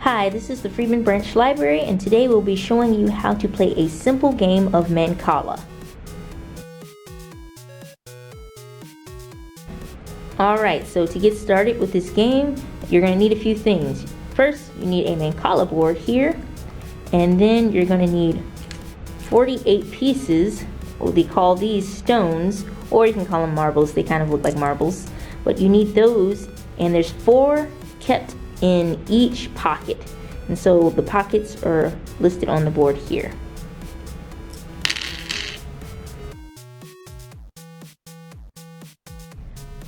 Hi, this is the Friedman Branch Library, and today we'll be showing you how to play a simple game of Mancala. Alright, so to get started with this game, you're going to need a few things. First, you need a Mancala board here, and then you're going to need 48 pieces. Well, they call these stones, or you can call them marbles. They kind of look like marbles, but you need those, and there's 4 kept in each pocket, and so the pockets are listed on the board here.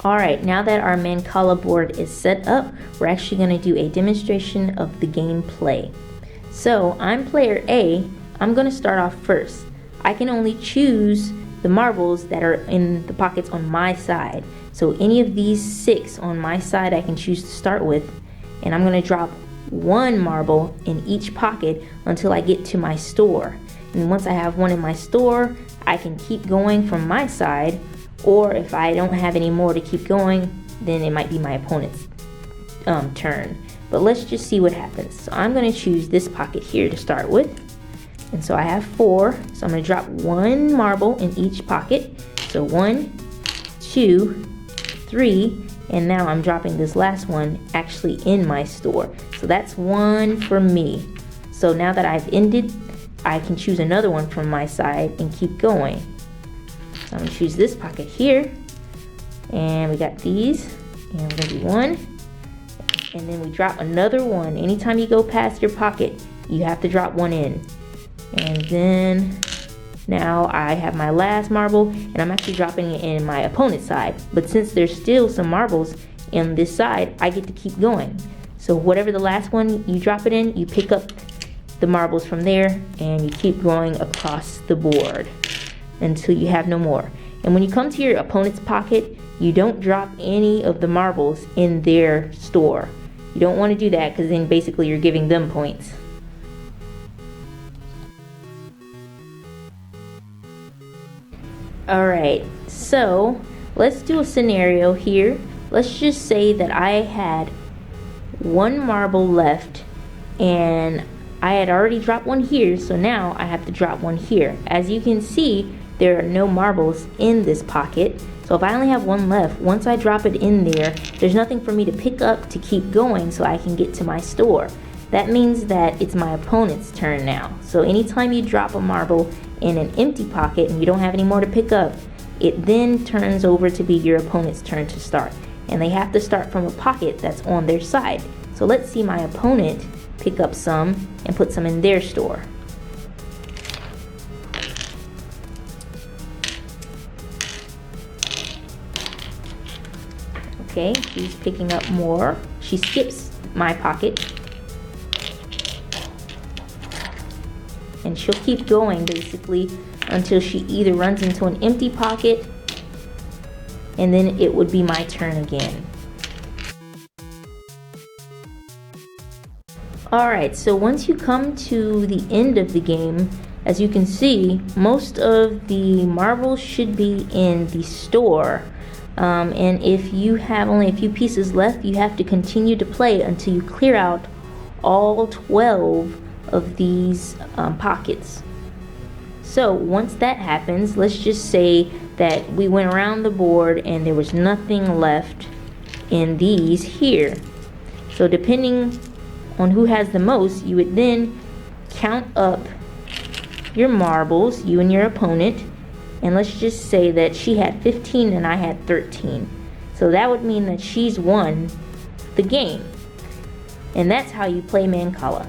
Alright, now that our Mancala board is set up, we're actually going to do a demonstration of the gameplay. So I'm player A. I'm going to start off first. I can only choose the marbles that are in the pockets on my side. So any of these 6 on my side I can choose to start with, and I'm going to drop 1 marble in each pocket until I get to my store. And once I have 1 in my store, I can keep going from my side, or if I don't have any more to keep going, then it might be my opponent's turn. But let's just see what happens. So I'm going to choose this pocket here to start with. And so I have 4, so I'm going to drop 1 marble in each pocket. So 1, 2, 3, and now I'm dropping this last one actually in my store. So that's 1 for me. So now that I've ended, I can choose another one from my side and keep going. So I'm going to choose this pocket here, and we got these, and we're going to do 1, and then we drop another 1. Anytime you go past your pocket, you have to drop 1 in. And then now I have my last marble, and I'm actually dropping it in my opponent's side. But since there's still some marbles in this side, I get to keep going. So whatever the last one you drop it in, you pick up the marbles from there, and you keep going across the board until you have no more. And when you come to your opponent's pocket, you don't drop any of the marbles in their store. You don't want to do that, because then basically you're giving them points. Alright, so let's do a scenario here. Let's just say that I had 1 marble left, and I had already dropped 1 here, so now I have to drop 1 here. As you can see, there are no marbles in this pocket, so if I only have 1 left, once I drop it in there, there's nothing for me to pick up to keep going so I can get to my store. That means that it's my opponent's turn now. So anytime you drop a marble in an empty pocket and you don't have any more to pick up, it then turns over to be your opponent's turn to start. And they have to start from a pocket that's on their side. So let's see my opponent pick up some and put some in their store. Okay, she's picking up more. She skips my pocket, and she'll keep going basically until she either runs into an empty pocket, and then it would be my turn again. Alright, so once you come to the end of the game, as you can see, most of the marbles should be in the store. And if you have only a few pieces left, you have to continue to play until you clear out all 12 of these pockets. So once that happens, let's just say that we went around the board and there was nothing left in these here. So depending on who has the most, you would then count up your marbles, you and your opponent, and let's just say that she had 15 and I had 13. So that would mean that she's won the game. And that's how you play Mancala.